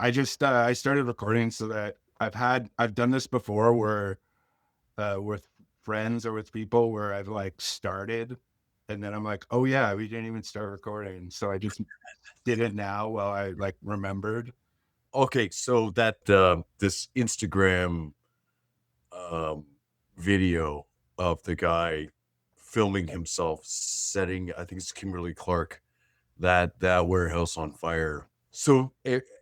I started recording so that I've done this before where with friends or with people where I've like started and then I'm like, oh yeah, we didn't even start recording. So I just did it now while I like remembered. Okay, so that, this Instagram, um, video of the guy filming himself setting, I think it's Kimberly Clark, that warehouse on fire. So,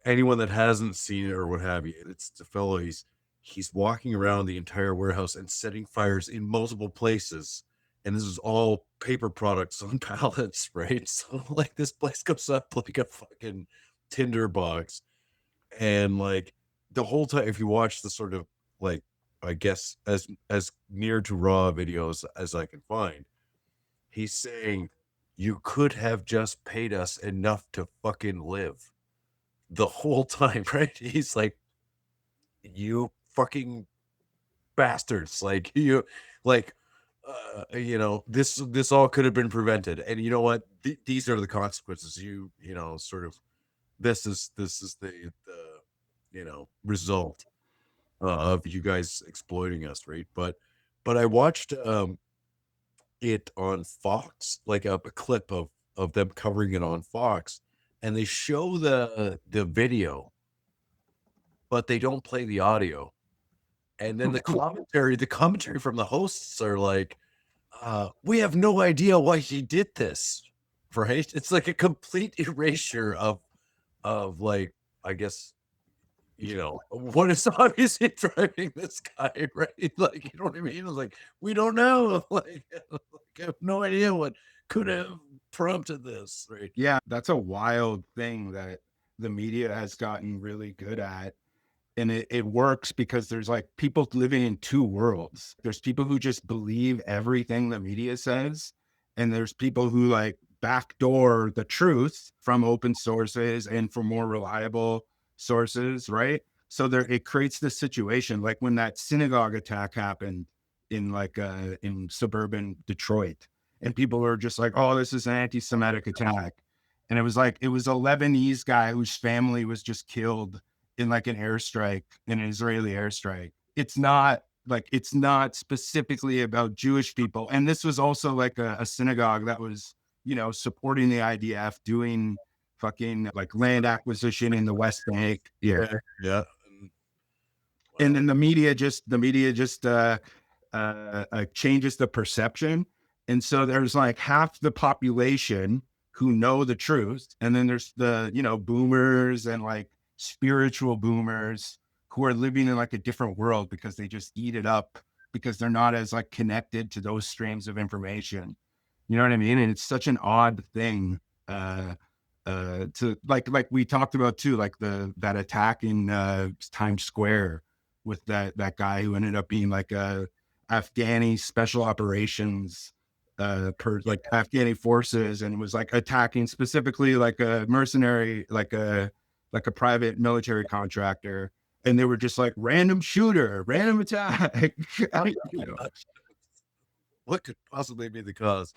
anyone that hasn't seen it or what have you, it's the fellow, he's walking around the entire warehouse and setting fires in multiple places, and this is all paper products on pallets, right? So, like, this place comes up like a fucking tinder box. And, like, the whole time, if you watch the sort of, like, I guess, as near to raw videos as I can find, he's saying, "You could have just paid us enough to fucking live." The whole time, right? He's like, "You fucking bastards." Like, like, this all could have been prevented, and you know what? These are the consequences. Sort of this is the, result of you guys exploiting us, right? But I watched it on Fox, like a clip of them covering it on Fox, and they show the video, but they don't play the audio. And then the commentary from the hosts are like, we have no idea why he did this, right? It's like a complete erasure of like, I guess, what is obviously driving this guy, right? Like, you know what I mean? It's like, we don't know. Like, I have no idea what could have prompted this, right? Yeah, that's a wild thing that the media has gotten really good at. And it works because there's like people living in two worlds. There's people who just believe everything the media says, and there's people who like backdoor the truth from open sources and from more reliable sources, right? So there it creates this situation like when that synagogue attack happened in suburban Detroit, and people were just like, "Oh, this is an anti-Semitic attack," and it was a Lebanese guy whose family was just killed in like an airstrike, in an Israeli airstrike. It's not specifically about Jewish people. And this was also like a synagogue that was, supporting the IDF doing fucking like land acquisition in the West Bank. Yeah. Yeah, yeah. And Well, then the media just changes the perception. And so there's like half the population who know the truth. And then there's the, boomers and like spiritual boomers who are living in like a different world because they just eat it up because they're not as like connected to those streams of information. You know what I mean? And it's such an odd thing to like we talked about too, like that attack in Times Square with that guy who ended up being like a Afghani special operations per like Afghani forces, and was like attacking specifically like a mercenary, like a private military contractor, and they were just like random shooter, random attack. what could possibly be the cause?